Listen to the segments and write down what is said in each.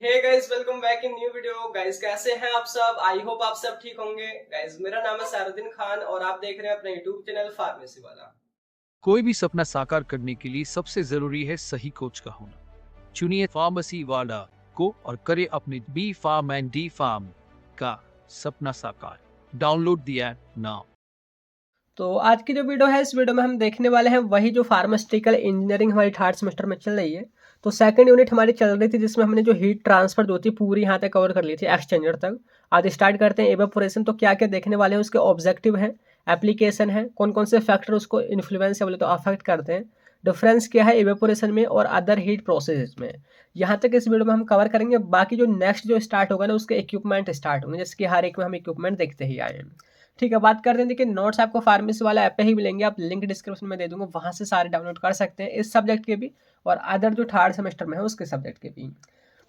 Hey guys, welcome back in new video. Guys कैसे हैं आप सब? आई होप आप सब ठीक होंगे। गाइस मेरा नाम है सारुद्दीन खान और आप देख रहे हैं अपना यूट्यूब चैनल फार्मेसी वाला। कोई भी सपना साकार करने के लिए सबसे जरूरी है सही कोच का होना। चुनिए फार्मेसी वाला को और करे अपने B pharm and D pharm का सपना साकार। Download the app now. तो आज की जो वीडियो है, इस वीडियो में हम देखने वाले हैं वही जो फार्मास्यूटिकल इंजीनियरिंग हमारी थर्ड सेमेस्टर में चल रही है। तो सेकंड यूनिट हमारी चल रही थी जिसमें हमने जो हीट ट्रांसफर जो थी पूरी यहाँ तक कवर कर ली थी, एक्सचेंजर तक। आज स्टार्ट करते हैं एवेपोरेशन। तो क्या क्या देखने वाले हैं, उसके ऑब्जेक्टिव है, एप्लीकेशन है, कौन कौन से फैक्टर उसको इन्फ्लुएंस या बोले तो अफेक्ट करते हैं, डिफरेंस क्या है एवेपोरेशन में और अदर हीट प्रोसेस में। यहाँ तक इस वीडियो में हम कवर करेंगे। बाकी जो नेक्स्ट जो स्टार्ट होगा ना, उसके इक्विपमेंट स्टार्ट होंगे, जैसे कि हर एक में हम इक्विपमेंट देखते ही आए हैं। ठीक है, बात करते हैं। देखिए नोट्स आपको फार्मेसी वाला ऐप पे ही मिलेंगे, आप लिंक डिस्क्रिप्शन में दे दूंगा, वहाँ से सारे डाउनलोड कर सकते हैं, इस सब्जेक्ट के भी और अदर जो थर्ड सेमेस्टर में है उसके सब्जेक्ट के भी।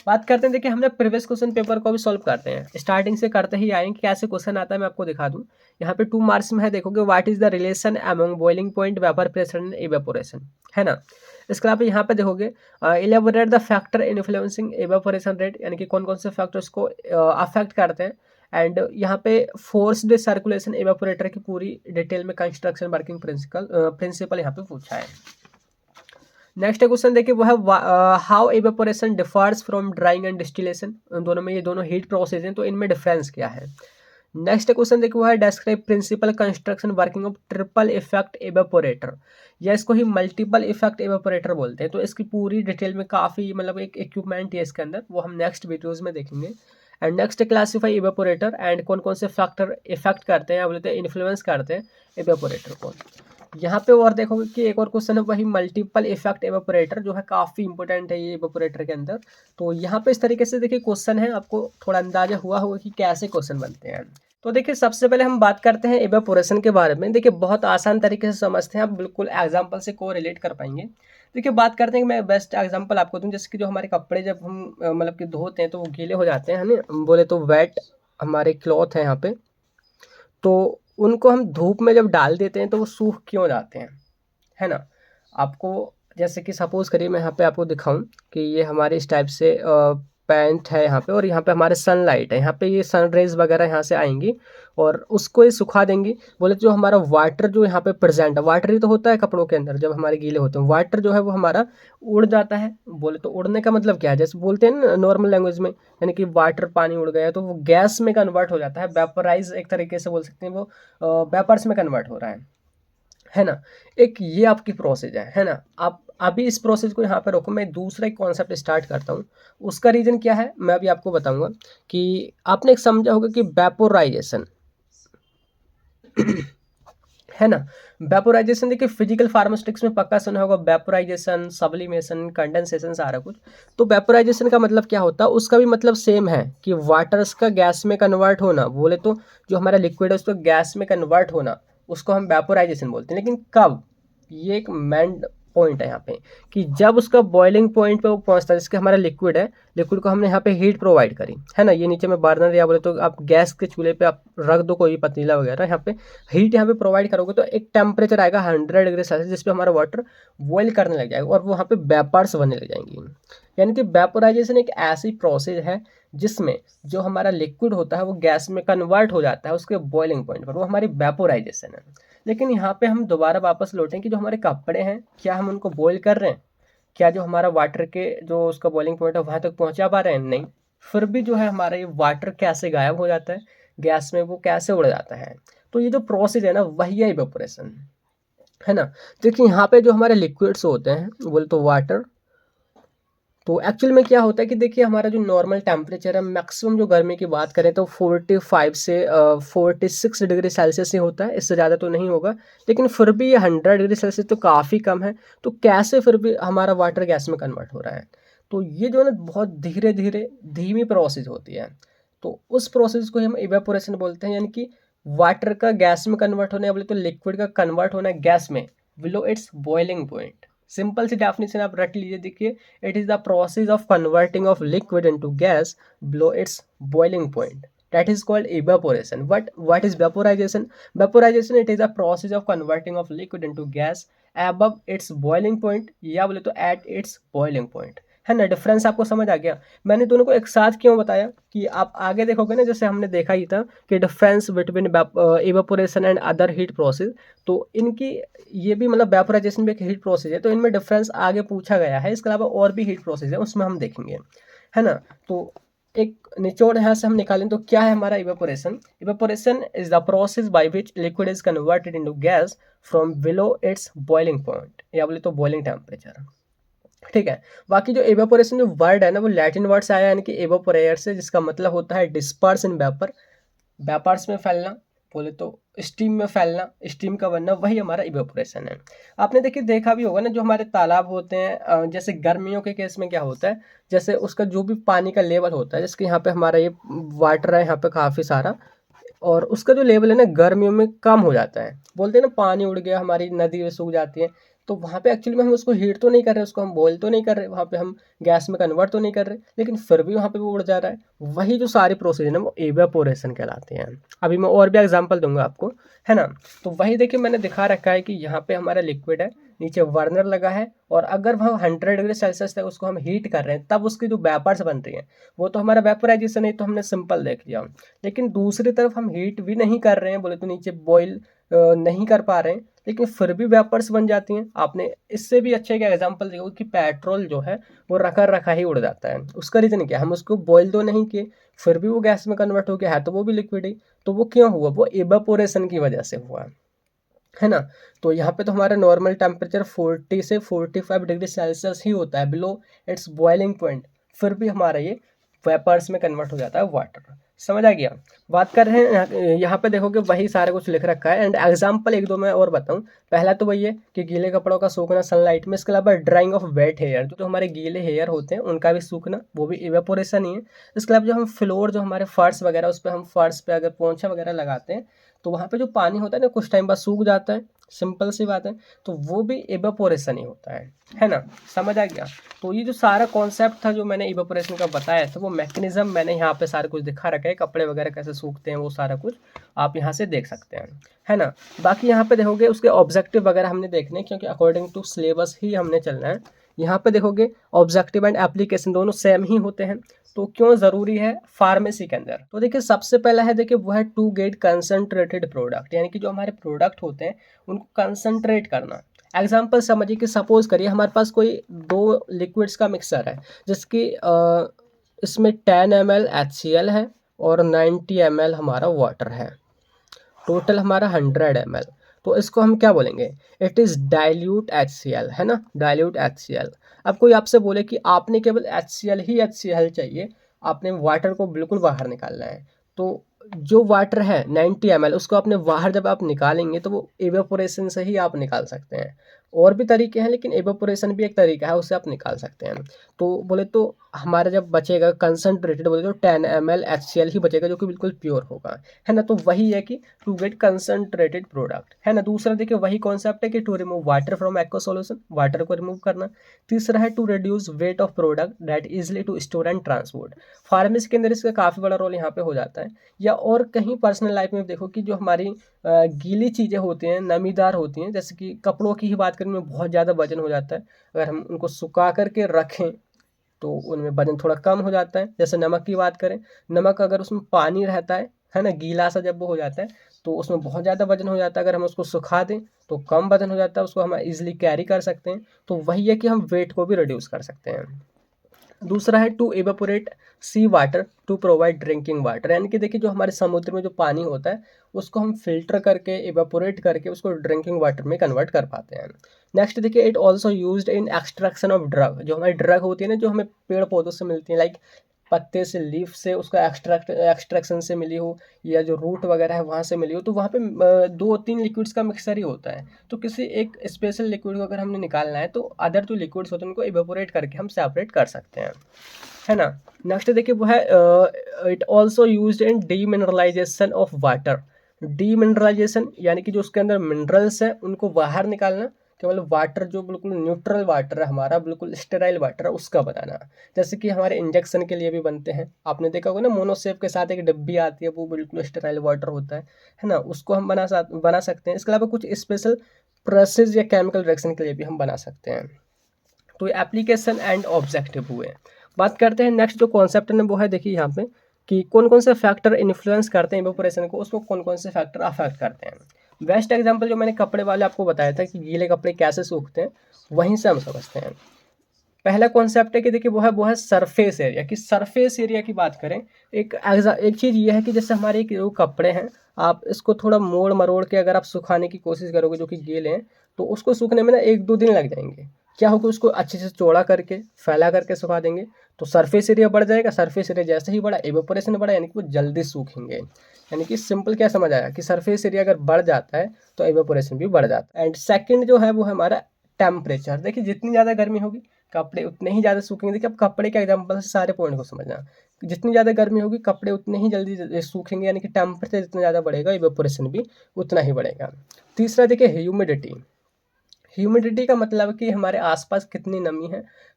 बात करते हैं, देखिए हमने प्रीवियस क्वेश्चन पेपर को भी सॉल्व करते हैं, स्टार्टिंग से करते ही आएंगे। कैसे क्वेश्चन आता है मैं आपको दिखा दूं। यहाँ पे 2 मार्क्स में है, देखोगे what is the relation among boiling point, vapour pressure and evaporation, है ना। इसके अलावा यहाँ पे देखोगे elaborate the factor influencing evaporation rate, यानी कि कौन कौन से फैक्टर्स को अफेक्ट करते हैं। एंड यहाँ पे फोर्स्ड सर्कुलेशन इवेपोरेटर की पूरी डिटेल में कंस्ट्रक्शन वर्किंग प्रिंसिपल यहाँ पे पूछा है। नेक्स्ट क्वेश्चन देखिए वो है how evaporation differs from drawing and distillation. दोनों में, ये दोनों हीट प्रोसेस हैं, तो इनमें डिफरेंस क्या है। नेक्स्ट क्वेश्चन देखिए वो है describe principle construction working of triple effect evaporator, या इसको ही मल्टीपल इफेक्ट इवेपोरेटर बोलते हैं। तो इसकी पूरी डिटेल में काफ़ी मतलब एक इक्विपमेंट है इसके अंदर, वो हम नेक्स्ट वीडियोज़ में देखेंगे। And next classify evaporator and कौन कौन से फैक्टर इफेक्ट करते हैं या बोलते हैं इन्फ्लुएंस करते हैं इवेपोरेटर को। यहाँ पे और देखोगे कि एक और क्वेश्चन है वही मल्टीपल इफेक्ट इवेपोरेटर, जो है काफ़ी इंपॉर्टेंट है ये इवेपोरेटर के अंदर। तो यहाँ पे इस तरीके से देखिए क्वेश्चन है, आपको थोड़ा अंदाजा हुआ होगा कि कैसे क्वेश्चन बनते हैं। तो देखिए सबसे पहले हम बात करते हैं इवेपोरेशन के बारे में। देखिए बहुत आसान तरीके से समझते हैं, आप बिल्कुल एग्जाम्पल से को रिलेट कर पाएंगे। देखिए बात करते हैं कि मैं बेस्ट एग्जांपल आपको दूं, जैसे कि जो हमारे कपड़े जब हम मतलब कि धोते हैं तो वो गीले हो जाते हैं, है ना, बोले तो वेट हमारे क्लॉथ है यहाँ पे, तो उनको हम धूप में जब डाल देते हैं तो वो सूख क्यों जाते हैं, है ना। आपको जैसे कि सपोज करिए मैं यहाँ पे आपको दिखाऊं कि ये हमारे इस टाइप से पैंट है यहाँ पे, और यहाँ पे हमारे सनलाइट है, यहाँ पे ये सन रेज वगैरह यहाँ से आएंगी और उसको ये सुखा देंगी। बोले तो जो हमारा वाटर जो यहाँ पे प्रेजेंट है, वाटर ही तो होता है कपड़ों के अंदर जब हमारे गीले होते हैं, वाटर जो है वो हमारा उड़ जाता है। बोले तो उड़ने का मतलब क्या है, जैसे बोलते हैं ना नॉर्मल लैंग्वेज में, यानी कि वाटर पानी उड़ गया तो वो गैस में कन्वर्ट हो जाता है, वेपराइज एक तरीके से बोल सकते हैं, वो वेपर्स में कन्वर्ट हो रहा है ना। एक ये आपकी प्रोसेस है ना। आप अभी इस प्रोसेस को यहाँ पे रोको, मैं दूसरा एक कॉन्सेप्ट स्टार्ट करता हूँ। उसका रीजन क्या है मैं अभी आपको बताऊंगा। कि आपने एक समझा होगा कि वेपोराइजेशन है ना। वेपोराइजेशन देखिए फिजिकल फार्मास्यूटिक्स में पक्का सुना होगा, वेपोराइजेशन, सब्लिमेशन, कंडेंसेशन सारा कुछ। तो वेपोराइजेशन का मतलब क्या होता है, उसका भी मतलब सेम है कि वाटर्स का गैस में कन्वर्ट होना। बोले तो जो हमारा लिक्विड है उसको गैस में कन्वर्ट होना, उसको हम वेपोराइजेशन बोलते हैं। लेकिन कब, ये एक मेन पॉइंट है यहाँ पे, कि जब उसका बॉइलिंग पॉइंट पे वो पहुंचता है, जिसके हमारा लिक्विड है, लिक्विड को हमने यहाँ पे हीट प्रोवाइड करी, है ना। ये नीचे में बर्नर या बोले तो आप गैस के चूल्हे पे आप रख दो कोई पतीला वगैरह, यहाँ पे हीट यहाँ पे प्रोवाइड करोगे तो एक टेम्परेचर आएगा 100 डिग्री सेल्सियस, जिसपे हमारा वाटर बॉयल करने लग जाएगा और वो वहाँ पे वेपर्स बनने लग जाएंगी। यानी कि वेपोराइजेशन एक ऐसी प्रोसेस है जिसमें जो हमारा लिक्विड होता है वो गैस में कन्वर्ट हो जाता है उसके बॉइलिंग पॉइंट पर, वो हमारी वेपोराइजेशन है। लेकिन यहाँ पे हम दोबारा वापस लौटें कि जो हमारे कपड़े हैं, क्या हम उनको बॉयल कर रहे हैं, क्या जो हमारा वाटर के जो उसका बॉइलिंग पॉइंट है वहाँ तक पहुँचा पा रहे हैं, नहीं। फिर भी जो है हमारा ये वाटर कैसे गायब हो जाता है गैस में, वो कैसे उड़ जाता है। तो ये जो प्रोसेस है ना वही है इवेपोरेशन, है ना। देखिए यहाँ पे जो हमारे लिक्विड्स होते हैं बोले तो वाटर, तो एक्चुअल में क्या होता है कि देखिए हमारा जो नॉर्मल टेम्परेचर है, मैक्सिमम जो गर्मी की बात करें तो 45 से 46 डिग्री सेल्सियस ही होता है, इससे ज़्यादा तो नहीं होगा। लेकिन फिर भी ये 100 डिग्री सेल्सियस तो काफ़ी कम है। तो कैसे फिर भी हमारा वाटर गैस में कन्वर्ट हो रहा है, तो ये जो है ना बहुत धीरे धीरे धीमी प्रोसेस होती है। तो उस प्रोसेस को हम इवेपोरेशन बोलते हैं, यानी कि वाटर का गैस में कन्वर्ट होना है, बोले तो लिक्विड का कन्वर्ट होना है गैस में below its boiling point. Simple सी डेफिनेशन आप रट लीजिए, देखिए it is the process of converting of liquid into gas below its boiling point, that is called evaporation. What is vaporization? Vaporization, it is a process of converting of liquid into gas above its boiling point, या बोले तो at its boiling point, है ना। Difference आपको समझ आ गया। मैंने दोनों को एक साथ क्यों बताया कि आप आगे देखोगे ना, जैसे हमने देखा ही था कि difference between evaporation and other heat process, तो इनकी ये भी मतलब वेपोराइजेशन भी एक हीट प्रोसेस है, तो इनमें डिफरेंस आगे पूछा गया है। इसके अलावा और भी हीट प्रोसेस है, उसमें हम देखेंगे, है ना। तो एक निचोड़ यहाँ से हम निकालें तो क्या है हमारा evaporation. Evaporation is the process by which liquid is converted into gas from below its boiling point, या बोले तो बॉइलिंग टेम्परेचर, ठीक है। बाकी जो एवापोरेशन जो वर्ड है ना, वो लैटिन वर्ड से आया, यानी कि एवापोरेयर से, जिसका मतलब होता है डिस्पर्स इन वेपर, वेपर्स में फैलना, बोले तो स्टीम में फैलना, स्टीम का बनना, वही हमारा इवेपोरेशन है। आपने देखिए देखा भी होगा ना, जो हमारे तालाब होते हैं, जैसे गर्मियों के केस में क्या होता है, जैसे उसका जो भी पानी का लेवल होता है, जैसे यहाँ पे हमारा ये वाटर है यहाँ पे काफ़ी सारा, और उसका जो लेवल है ना गर्मियों में कम हो जाता है। बोलते हैं ना पानी उड़ गया, हमारी नदी में सूख जाती है, तो वहाँ पे एक्चुअली में हम उसको हीट तो नहीं कर रहे, उसको हम बॉयल तो नहीं कर रहे, वहाँ पे हम गैस में कन्वर्ट तो नहीं कर रहे, लेकिन फिर भी वहाँ पे वो उड़ जा रहा है। वही जो सारी प्रोसेस है ना, वो एवेपोरेशन कहलाते हैं। अभी मैं और भी एग्जांपल दूंगा आपको, है ना। तो वही देखिए मैंने दिखा रखा है कि यहाँ पे हमारा लिक्विड है, नीचे बर्नर लगा है, और अगर वह 100 डिग्री सेल्सियस तक उसको हम हीट कर रहे हैं, तब उसकी जो वेपर्स बन रही हैं, वो तो हमारा वेपोराइजेशन है, तो हमने सिंपल देख लिया। लेकिन दूसरी तरफ हम हीट भी नहीं कर रहे हैं, बोले तो नीचे बॉईल नहीं कर पा रहे हैं, लेकिन फिर भी वेपर्स बन जाती हैं। आपने इससे भी अच्छा एक एग्जांपल देखो कि पेट्रोल जो है वो रखा रखा ही उड़ जाता है। उसका रीज़न क्या है, हम उसको बॉईल तो नहीं किए, फिर भी वो गैस में कन्वर्ट हो गया है, तो वो भी लिक्विड ही। तो वो क्यों हुआ, वो इवेपोरेशन की वजह से हुआ, है ना। तो यहाँ पे तो हमारा नॉर्मल टेम्परेचर 40 से 45 डिग्री सेल्सियस ही होता है बिलो इट्स बॉइलिंग पॉइंट, फिर भी हमारा ये वेपर्स में कन्वर्ट हो जाता है वाटर। समझ आ गया। बात कर रहे हैं यहाँ पे देखोगे वही सारा कुछ लिख रखा है, एंड एग्जाम्पल एक दो मैं और बताऊँ। पहला तो वही है कि गीले कपड़ों का सूखना सनलाइट में, इसके अलावा ड्राइंग ऑफ वेट हेयर, जो हमारे गीले हेयर होते हैं उनका भी सूखना, वो भी इवेपोरेशन ही है। इसके अलावा जो हम फ्लोर, जो हमारे फर्श वगैरह, उस पर हम फर्श पे अगर पोंछा वगैरह लगाते हैं, तो वहाँ पे जो पानी होता है ना, कुछ टाइम बाद सूख जाता है, सिंपल सी बात है, तो वो भी इवेपोरेशन ही होता है ना। समझ आ गया। तो ये जो सारा कॉन्सेप्ट था जो मैंने इवेपोरेशन का बताया था, वो मैकेनिज्म मैंने यहाँ पे सारा कुछ दिखा रखा है, कपड़े वगैरह कैसे सूखते हैं, वो सारा कुछ आप यहाँ से देख सकते हैं, है ना। बाकी यहाँ पे देखोगे उसके ऑब्जेक्टिव वगैरह हमने देखने हैं, क्योंकि अकॉर्डिंग टू सिलेबस ही हमने चलना है। यहाँ पे देखोगे ऑब्जेक्टिव एंड एप्लीकेशन दोनों सेम ही होते हैं। तो क्यों ज़रूरी है फार्मेसी के अंदर, तो देखिए सबसे पहला है, देखिए वो है टू गेट कंसंट्रेटेड प्रोडक्ट, यानी कि जो हमारे प्रोडक्ट होते हैं उनको कंसंट्रेट करना। एग्जाम्पल समझिए कि सपोज करिए हमारे पास कोई दो लिक्विड्स का मिक्सर है, जिसकी इसमें 10 ml HCl है और 90 ml हमारा वाटर है, टोटल हमारा 100 ml। तो इसको हम क्या बोलेंगे, इट इज़ डाइल्यूट HCl, है ना, डाइल्यूट HCl। अब कोई आपसे बोले कि आपने केवल HCl ही HCl चाहिए, आपने वाटर को बिल्कुल बाहर निकालना है, तो जो वाटर है 90 ml, उसको आपने बाहर जब आप निकालेंगे तो वो एवेपोरेशन से ही आप निकाल सकते हैं। और भी तरीके हैं, लेकिन एवेपोरेशन भी एक तरीका है, उससे आप निकाल सकते हैं। तो बोले तो हमारा जब बचेगा कंसनट्रेटेड, बोले तो 10 ml HCl ही बचेगा, जो कि बिल्कुल प्योर होगा, है ना। तो वही है कि टू गेट कंसनट्रेटेड प्रोडक्ट, है ना। दूसरा देखिए वही कॉन्सेप्ट है कि to remove water from aqua solution, water को रिमूव करना। तीसरा है to reduce weight of product that easily to store and transport. Pharmacy के अंदर इसका काफ़ी बड़ा रोल यहाँ पे हो जाता है। या और कहीं पर्सनल लाइफ में देखो कि जो हमारी गीली चीज़ें होती हैं, नमीदार होती हैं, जैसे कि कपड़ों की ही बात करें, में बहुत ज़्यादा वजन हो जाता है, अगर हम उनको सुखा करके रखें तो उनमें वजन थोड़ा कम हो जाता है। जैसे नमक की बात करें, नमक अगर उसमें पानी रहता है ना, गीला सा जब वो हो जाता है तो उसमें बहुत ज़्यादा वजन हो जाता है। अगर हम उसको सुखा दें तो कम वजन हो जाता है, उसको हम इजीली कैरी कर सकते हैं। तो वही है कि हम वेट को भी रिड्यूस कर सकते हैं। दूसरा है to evaporate sea water to provide drinking water, यानी कि देखिए जो हमारे समुद्र में जो पानी होता है उसको हम फिल्टर करके इवेपोरेट करके उसको ड्रिंकिंग वाटर में कन्वर्ट कर पाते हैं। नेक्स्ट देखिए it also used in extraction of drug, जो हमारी ड्रग होती है ना, जो हमें पेड़ पौधों से मिलती है, लाइक पत्ते से, लीफ से, उसका एक्सट्रैक्शन से मिली हो, या जो रूट वगैरह है वहाँ से मिली हो, तो वहाँ पे 2-3 लिक्विड्स का मिक्सर ही होता है। तो किसी एक स्पेशल लिक्विड को अगर हमने निकालना है तो अदर जो लिक्विड्स होते हैं उनको इवेपोरेट करके हम सेपरेट कर सकते हैं, है ना। नेक्स्ट देखिए वो है it also use in demineralisation of water. Demineralisation यानी कि जो उसके अंदर मिनरल्स हैं उनको बाहर निकालना, केवल वाटर जो बिल्कुल न्यूट्रल वाटर है हमारा, बिल्कुल स्टेराइल वाटर है, उसका बनाना। जैसे कि हमारे इंजेक्शन के लिए भी बनते हैं, आपने देखा होगा ना, मोनोसेफ के साथ एक डिब्बी आती है, वो बिल्कुल स्टेराइल वाटर होता है ना, उसको हम बना सकते हैं। इसके अलावा कुछ स्पेशल प्रोसेस या केमिकल रिएक्शन के लिए भी हम बना सकते हैं। तो ये एप्लीकेशन एंड ऑब्जेक्टिव हुए। बात करते हैं नेक्स्ट जो कॉन्सेप्ट है वो है, देखिए यहाँ पे कि कौन कौन से फैक्टर इन्फ्लुएंस करते हैं इवेपोरेशन को, उसको कौन कौन से फैक्टर अफेक्ट करते हैं। बेस्ट एग्जांपल जो मैंने कपड़े वाले आपको बताया था कि गीले कपड़े कैसे सूखते हैं, वहीं से हम समझते हैं। पहला कॉन्सेप्ट है कि देखिए वो है सरफेस एरिया। कि सरफेस एरिया की बात करें, एक चीज़ ये है कि जैसे हमारे जो कपड़े हैं, आप इसको थोड़ा मोड़ मरोड़ के अगर आप सुखाने की कोशिश करोगे जो कि गीले हैं, तो उसको सूखने में ना 1-2 दिन लग जाएंगे। क्या होगा, उसको अच्छे से चौड़ा करके फैला करके सुखा देंगे तो सरफेस एरिया बढ़ जाएगा। सरफेस एरिया जैसे ही बढ़ा, एवेपोरेशन बढ़ा, यानी कि वो जल्दी सूखेंगे। यानी कि सिंपल क्या समझ आया कि सरफेस एरिया अगर बढ़ जाता है तो एवेपोरेशन भी बढ़ जाता है। एंड सेकंड जो है वो है हमारा टेम्परेचर। देखिए जितनी ज़्यादा गर्मी होगी कपड़े उतने ही ज़्यादा सूखेंगे। देखिए अब कपड़े के एग्जाम्पल से सारे पॉइंट को समझना। जितनी ज़्यादा गर्मी होगी कपड़े उतने ही जल्दी सूखेंगे, यानी कि टेम्परेचर जितना ज़्यादा बढ़ेगा इवेपोरेशन भी उतना ही बढ़ेगा। तीसरा देखिए ह्यूमिडिटी। ह्यूमिडिटी का मतलब कि हमारे आसपास कितनी नमी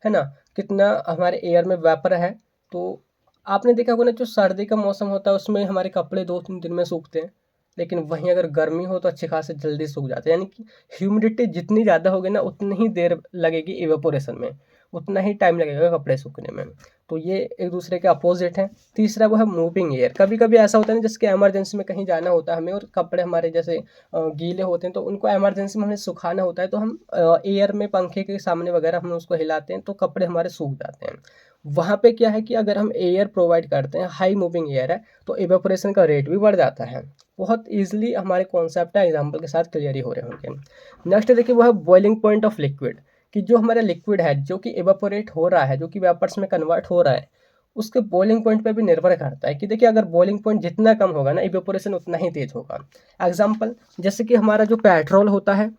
है ना, कितना हमारे एयर में वेपर है। तो आपने देखा होगा ना, जो सर्दी का मौसम होता है उसमें हमारे कपड़े 2-3 दिन में सूखते हैं, लेकिन वहीं अगर गर्मी हो तो अच्छे खासे जल्दी सूख जाते हैं। यानी कि ह्यूमिडिटी जितनी ज़्यादा होगी ना उतनी ही देर लगेगी इवेपोरेशन में, उतना ही टाइम लगेगा कपड़े सूखने में। तो ये एक दूसरे के अपोजिट हैं। तीसरा वो है मूविंग एयर। कभी कभी ऐसा होता है ना, जिसके एमरजेंसी में कहीं जाना होता है हमें और कपड़े हमारे जैसे गीले होते हैं, तो उनको एमरजेंसी में हमें सुखाना होता है, तो हम एयर में पंखे के सामने वगैरह हम उसको हिलाते हैं तो कपड़े हमारे सूख जाते हैं। वहाँ पे क्या है कि अगर हम एयर प्रोवाइड करते हैं, हाई मूविंग एयर है, तो इवेपोरेशन का रेट भी बढ़ जाता है। बहुत ईजिली हमारे कॉन्सेप्ट है एग्जाम्पल के साथ क्लियर ही हो रहे होंगे। नेक्स्ट देखिए वो है बॉइलिंग पॉइंट ऑफ लिक्विड। कि जो हमारा लिक्विड है जो कि इवेपोरेट हो रहा है, जो कि वेपर्स में कन्वर्ट हो रहा है, उसके बॉइलिंग पॉइंट पे भी निर्भर करता है। कि देखिए अगर बॉइलिंग पॉइंट जितना कम होगा ना, इवेपोरेशन उतना ही तेज होगा। एग्जाम्पल जैसे कि हमारा जो पेट्रोल होता है,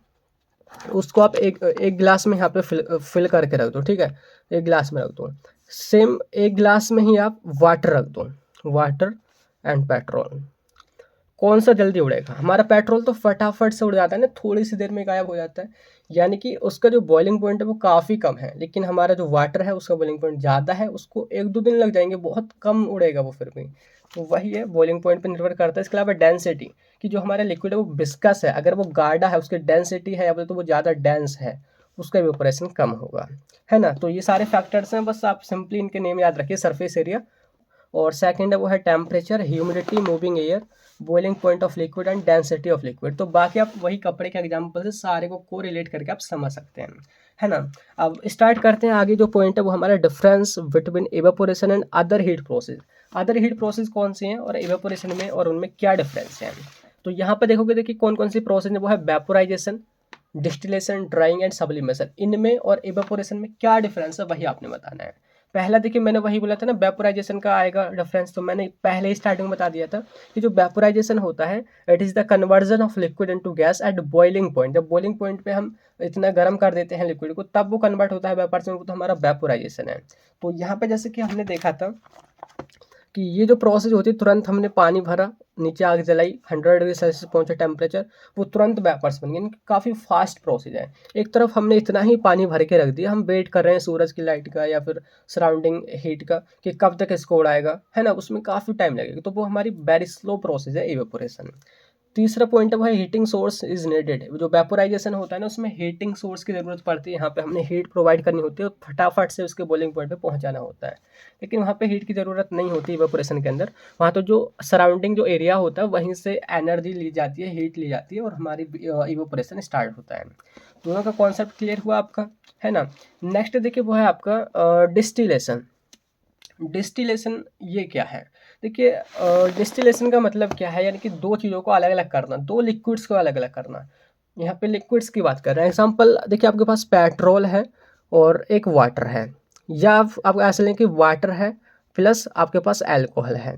उसको आप एक गिलास में यहाँ पे फिल करके रख दो, ठीक है, एक गिलास में रख दो। सेम एक गिलास में ही आप वाटर रख दो, वाटर एंड पेट्रोल, कौन सा जल्दी उड़ेगा? हमारा पेट्रोल तो फटाफट से उड़ जाता है ना, थोड़ी सी देर में गायब हो जाता है। यानी कि उसका जो बॉइलिंग पॉइंट है वो काफ़ी कम है, लेकिन हमारा जो वाटर है उसका बॉइलिंग पॉइंट ज़्यादा है, उसको 1-2 दिन लग जाएंगे, बहुत कम उड़ेगा वो फिर भी। तो वही है, बॉइलिंग पॉइंट पर निर्भर करता है। इसके अलावा डेंसिटी, कि जो हमारा लिक्विड है वो विस्कस है, अगर वो गाढ़ा है, उसकी डेंसिटी है या बोले तो वो ज़्यादा डेंस है, उसका इवेपोरेशन कम होगा, है ना। तो ये सारे फैक्टर्स हैं, बस आप सिंपली इनके नेम याद रखिए, सरफेस एरिया, और सेकंड है वो है temperature, humidity, moving air, boiling point of liquid and density of liquid. तो बाकी आप वही कपड़े के एग्जांपल से सारे को रिलेट करके आप समझ सकते हैं, है ना। अब स्टार्ट करते हैं आगे। जो पॉइंट है वो हमारा difference between evaporation and other heat process. Other heat process कौन सी हैं और इवेपोरेशन में और उनमें क्या डिफरेंस है। तो यहाँ पर देखोगे, देखिए कौन कौन सी प्रोसेस है। वो है vaporisation, distillation, drawing and sublimation. इनमें और इवेपोरेशन में क्या डिफरेंस है वही आपने बताना है। पहला देखिए मैंने वही बोला था ना, वेपोराइजेशन का आएगा डिफरेंस, तो मैंने पहले ही स्टार्टिंग में बता दिया था कि जो वेपोराइजेशन होता है, it is the conversion of liquid into gas at boiling point. जब बॉइलिंग पॉइंट पे हम इतना गर्म कर देते हैं लिक्विड को, तब वो कन्वर्ट होता है वेपर्स में, वो तो हमारा वेपोराइजेशन है। तो यहाँ पे जैसे कि हमने देखा था कि ये जो प्रोसेस होती है, तुरंत हमने पानी भरा, नीचे आग जलाई, 100 डिग्री सेल्सियस पहुंचा टेम्परेचर, वो तुरंत वेपर्स बन गए। काफ़ी फास्ट प्रोसेस है। एक तरफ हमने इतना ही पानी भर के रख दिया, हम वेट कर रहे हैं सूरज की लाइट का या फिर सराउंडिंग हीट का कि कब तक इसको उड़ाएगा, है ना, उसमें काफ़ी टाइम लगेगा। तो वो हमारी वेरी स्लो प्रोसेस है इवेपोरेशन। तीसरा पॉइंट है वो है हीटिंग सोर्स इज नीडेड। जो वेपोराइजेशन होता है ना, उसमें हीटिंग सोर्स की ज़रूरत पड़ती है। यहाँ पे हमने हीट प्रोवाइड करनी होती है और फटाफट से उसके बॉइलिंग पॉइंट पे पहुंचाना होता है। लेकिन वहाँ पे हीट की ज़रूरत नहीं होती इवेपोरेशन के अंदर। वहाँ तो जो सराउंडिंग जो एरिया होता है वहीं से एनर्जी ली जाती है, हीट ली जाती है और हमारी इवेपोरेशन स्टार्ट होता है। दोनों का कॉन्सेप्ट क्लियर हुआ आपका, है ना। नेक्स्ट देखिए वो है आपका डिस्टिलेशन। डिस्टिलेशन ये क्या है? देखिए डिस्टिलेशन का मतलब क्या है, यानी कि दो चीज़ों को अलग अलग करना, दो लिक्विड्स को अलग अलग करना। यहाँ पे लिक्विड्स की बात कर रहे हैं। एग्जांपल देखिए, आपके पास पेट्रोल है और एक वाटर है, या आप ऐसे लें कि वाटर है प्लस आपके पास अल्कोहल है।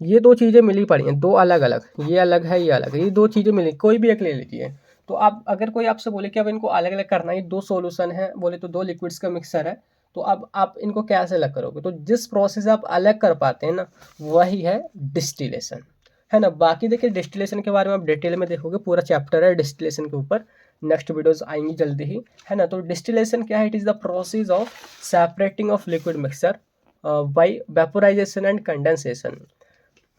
ये दो चीज़ें मिली पड़ी हैं, दो अलग अलग, ये अलग है ये अलग है, ये दो चीज़ें मिली, कोई भी एक ले लीजिए। तो आप अगर कोई आपसे बोले कि अब इनको अलग अलग करना है, दो सॉल्यूशन है, बोले तो दो लिक्विड्स का मिक्सर है, तो अब आप इनको कैसे अलग करोगे? तो जिस प्रोसेस आप अलग कर पाते हैं ना, वही है डिस्टिलेशन, है ना। बाकी देखिए डिस्टिलेशन के बारे में आप डिटेल में देखोगे, पूरा चैप्टर है डिस्टिलेशन के ऊपर, नेक्स्ट वीडियोस आएंगी जल्दी ही, है ना। तो डिस्टिलेशन क्या है? It is the process of separating of liquid mixture by vaporisation and condensation.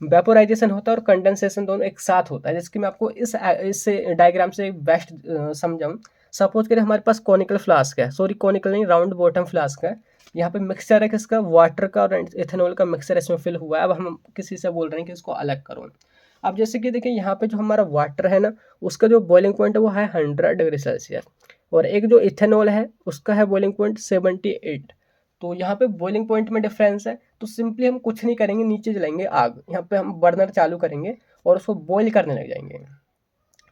Vaporisation होता है और कंडेंसेशन दोनों एक साथ होता है। जैसे कि मैं आपको इस डायग्राम से बेस्ट समझाऊँ, सपोज करें हमारे पास कॉनिकल फ्लास्क है, सॉरी कॉनिकल नहीं, राउंड बॉटम फ्लास्क है। यहाँ पे मिक्सचर है किसका, वाटर का और इथेनॉल का मिक्सचर इसमें फिल हुआ है। अब हम किसी से बोल रहे हैं कि इसको अलग करो। अब जैसे कि देखिए यहाँ पे जो हमारा वाटर है ना, उसका जो बॉइलिंग पॉइंट है वो है 100 डिग्री सेल्सियस, और एक जो इथेनॉल है उसका है बॉइलिंग पॉइंट 78। तो यहाँ पे बॉइलिंग पॉइंट में डिफरेंस है, तो सिंपली हम कुछ नहीं करेंगे, नीचे जलाएंगे आग, यहाँ पे हम बर्नर चालू करेंगे और उसको बॉईल करने लग जाएंगे।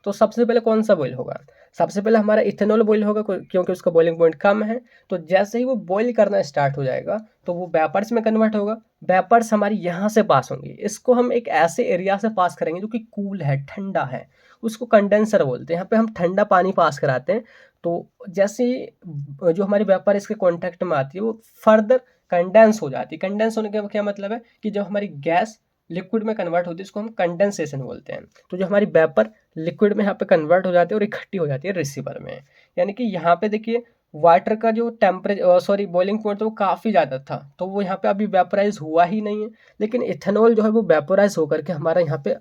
तो सबसे पहले कौन सा बॉईल होगा, सबसे पहले हमारा इथेनॉल बॉईल होगा, क्योंकि उसका बॉइलिंग पॉइंट कम है। तो जैसे ही वो बॉईल करना स्टार्ट हो जाएगा तो वो वेपर्स में कन्वर्ट होगा, वेपर्स हमारी यहाँ से पास होंगी, इसको हम एक ऐसे एरिया से पास करेंगे जो कि कूल है, ठंडा है, उसको कंडेंसर बोलते हैं। यहाँ पे हम ठंडा पानी पास कराते हैं। तो जैसे ही जो हमारी वेपर इसके कॉन्टैक्ट में आती है वो फर्दर कंडेंस हो जाती है। कंडेंस होने का क्या मतलब है कि जब हमारी गैस लिक्विड में कन्वर्ट होती है इसको हम कंडेंसेशन बोलते हैं। तो जो हमारी वेपर लिक्विड में यहाँ पे कन्वर्ट हो जाती है और इकट्ठी हो जाती है रिसीवर में। यानी कि यहाँ पे देखिए वाटर का जो टेम्परेचर बॉइलिंग पॉइंट वो काफ़ी ज़्यादा था, तो वो यहाँ पे अभी वेपराइज हुआ ही नहीं है। लेकिन इथेनॉल जो है वो वेपराइज होकर के हमारा यहाँ पे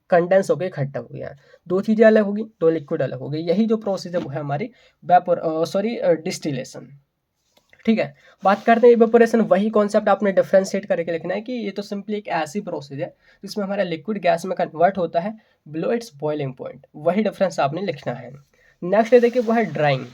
कंडेंस होकर इकट्ठा हो गया है। दो चीज़ें अलग होगी, दो लिक्विड अलग हो गई। यही जो प्रोसेस है वो है हमारी डिस्टिलेशन। ठीक है, बात करते हैं इवेपोरेशन। वही कॉन्सेप्ट आपने डिफरेंशिएट करके लिखना है कि ये तो सिंपली एक ऐसी प्रोसेस है जिसमें हमारा लिक्विड गैस में कन्वर्ट होता है बिलो इट्स बॉइलिंग पॉइंट। वही डिफरेंस आपने लिखना है। नेक्स्ट है देखिए वो है ड्राइंग।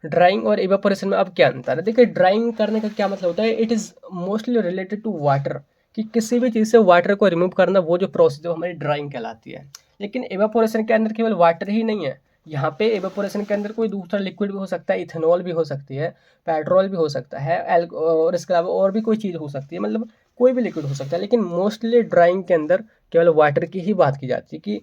ड्राइंग और इवेपोरेशन में अब क्या अंतर है, देखिए ड्राइंग करने का क्या मतलब होता है, it is mostly related to water, कि किसी भी चीज़ से वाटर को रिमूव करना, वो जो प्रोसेस है हमारी ड्राइंग कहलाती है। लेकिन इवेपोरेशन के अंदर केवल वाटर ही नहीं है, यहाँ पे इवेपोरेशन के अंदर कोई दूसरा लिक्विड भी हो सकता है, इथेनॉल भी हो सकती है, पेट्रोल भी हो सकता है, और इसके अलावा और भी कोई चीज़ हो सकती है, मतलब कोई भी लिक्विड हो सकता है। लेकिन मोस्टली ड्राइंग के अंदर केवल वाटर की ही बात की जाती है कि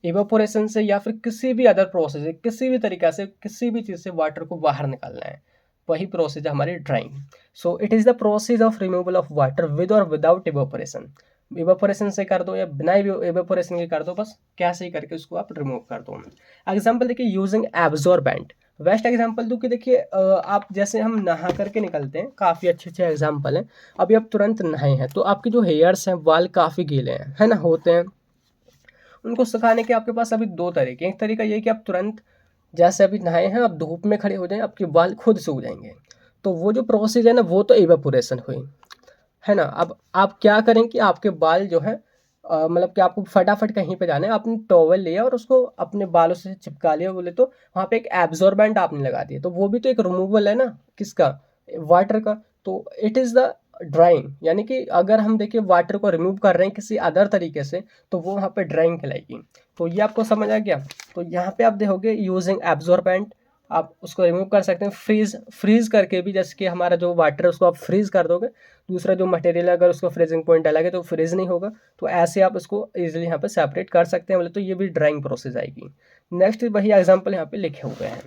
इवेपोरेशन से या फिर किसी भी अदर प्रोसेस से, किसी भी तरीक़ा से, किसी भी चीज़ से वाटर को बाहर निकालना है, वही प्रोसेस है हमारी drawing. So it is the process of removal of water with और विदाउट इवेपोरेशन। इवेपोरेशन से कर दो या बिना इवेपोरेशन के कर दो, बस कैसे ही करके उसको आप रिमूव कर दो। एग्जाम्पल देखिए यूजिंग एब्जॉर्बेंट। बेस्ट एग्जाम्पल दूँ कि देखिए आप जैसे हम नहा करके निकलते हैं, काफ़ी अच्छे अच्छे एग्जाम्पल हैं। अभी आप तुरंत नहाए हैं तो आपके जो हेयर्स हैं, बाल काफ़ी गीले हैं, है ना, होते हैं। उनको सुखाने के आपके पास अभी दो तरीके, एक तरीका ये कि आप तुरंत जैसे अभी नहाए हैं आप धूप में खड़े हो जाएं, आपके बाल खुद सूख जाएंगे। तो वो जो प्रोसेस है ना, वो तो इवेपोरेशन हुई, है ना। अब आप क्या करें कि आपके बाल जो है मतलब कि आपको फटाफट कहीं पे जाना है, आपने टॉवल लिया और उसको अपने बालों से चिपका लिया, बोले तो वहाँ पे एक एब्जॉर्बेंट आपने लगा दिया, तो वो भी तो एक रिमूवल है ना, किसका, वाटर का। तो इट इज़ द ड्राइंग, यानी कि अगर हम देखिए वाटर को रिमूव कर रहे हैं किसी अदर तरीके से, तो वो वहाँ पे ड्राइंग कहलाएगी। तो ये आपको समझ आ गया। तो यहाँ पे आप देखोगे यूजिंग एब्जॉर्बेंट, आप उसको रिमूव कर सकते हैं। फ्रीज करके भी, जैसे कि हमारा जो वाटर है उसको आप फ्रीज कर दोगे, दूसरा जो मटेरियल है अगर उसको फ्रीजिंग पॉइंट अलग है तो फ्रीज नहीं होगा। तो ऐसे आप इसको इजीली यहाँ पे सेपरेट कर सकते हैं, बोले तो ये भी ड्राइंग प्रोसेस आएगी। नेक्स्ट वही एग्जाम्पल यहाँ पे लिखे हुए हैं।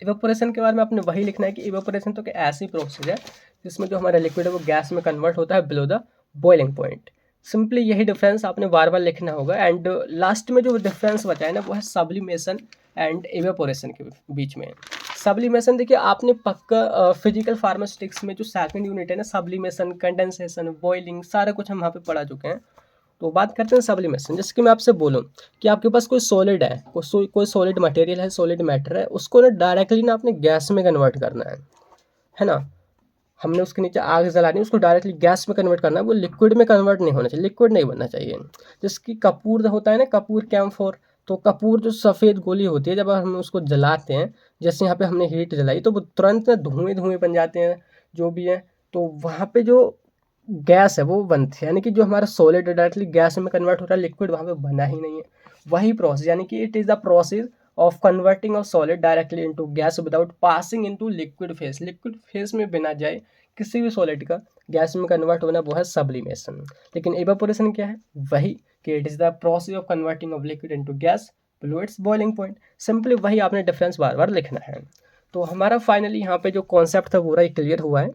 इवेपोरेशन के बारे में आपने वही लिखना है कि इवेपोरेशन तो क्या ऐसी प्रोसेस है जिसमें जो हमारा लिक्विड है वो गैस में कन्वर्ट होता है below the boiling point. Simply यही डिफरेंस आपने बार बार लिखना होगा। एंड लास्ट में जो डिफरेंस बचा है ना, वो है सब्लिमेशन एंड इवेपोरेशन के बीच में। सब्लिमेशन देखिए आपने पक्का फिजिकल फार्मास्यूटिक्स में जो सेकंड यूनिट है ना, सब्लिमेशन, कंडेंसेशन, बॉइलिंग, सारा कुछ हम वहाँ पे पढ़ा चुके हैं। तो बात करते हैं सब्लिमेशन। जैसे कि मैं आपसे बोलूँ कि आपके पास कोई सॉलिड है, कोई सॉलिड मटेरियल है, सॉलिड मैटर है, उसको ना डायरेक्टली ना आपने गैस में कन्वर्ट करना है ना। हमने उसके नीचे आग जलानी है, उसको डायरेक्टली गैस में कन्वर्ट करना है, वो लिक्विड में कन्वर्ट नहीं होना चाहिए, लिक्विड नहीं बनना चाहिए। जैसे कि कपूर होता है ना, कपूर कैम्फोर, तो कपूर जो सफ़ेद गोली होती है, जब हम उसको जलाते हैं, जैसे यहाँ पे हमने हीट जलाई तो वो तुरंत ना धुएँ धुएँ बन जाते हैं जो भी है। तो वहाँ पे जो गैस है वो बनती है, यानी कि जो हमारा सॉलिड डायरेक्टली गैस में कन्वर्ट हो रहा है, लिक्विड वहाँ पे बना ही नहीं है। वही प्रोसेस, यानी कि it is the process of converting of solid directly into gas without passing into liquid phase. Liquid phase में बिना जाए किसी भी सॉलिड का गैस में कन्वर्ट होना, वो है सब्लिमेशन। लेकिन इवेपोरेशन क्या है, वही कि it is the process of converting of liquid into gas below its boiling point. Simply वही आपने डिफरेंस बार बार लिखना है। तो हमारा फाइनली यहाँ पे जो कॉन्सेप्ट था पूरा क्लियर हुआ है।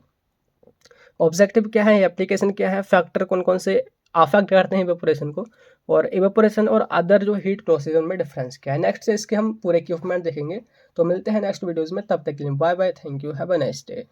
ऑब्जेक्टिव क्या है, एप्लीकेशन क्या है, फैक्टर कौन कौन से अफेक्ट करते हैं इवेपोरेशन को, और इवेपोरेशन और अदर जो हीट प्रोसेस में डिफरेंस क्या है। नेक्स्ट से इसके हम पूरे इक्विपमेंट देखेंगे। तो मिलते हैं नेक्स्ट वीडियोज़ में, तब तक के लिए bye bye, thank you, have a nice day.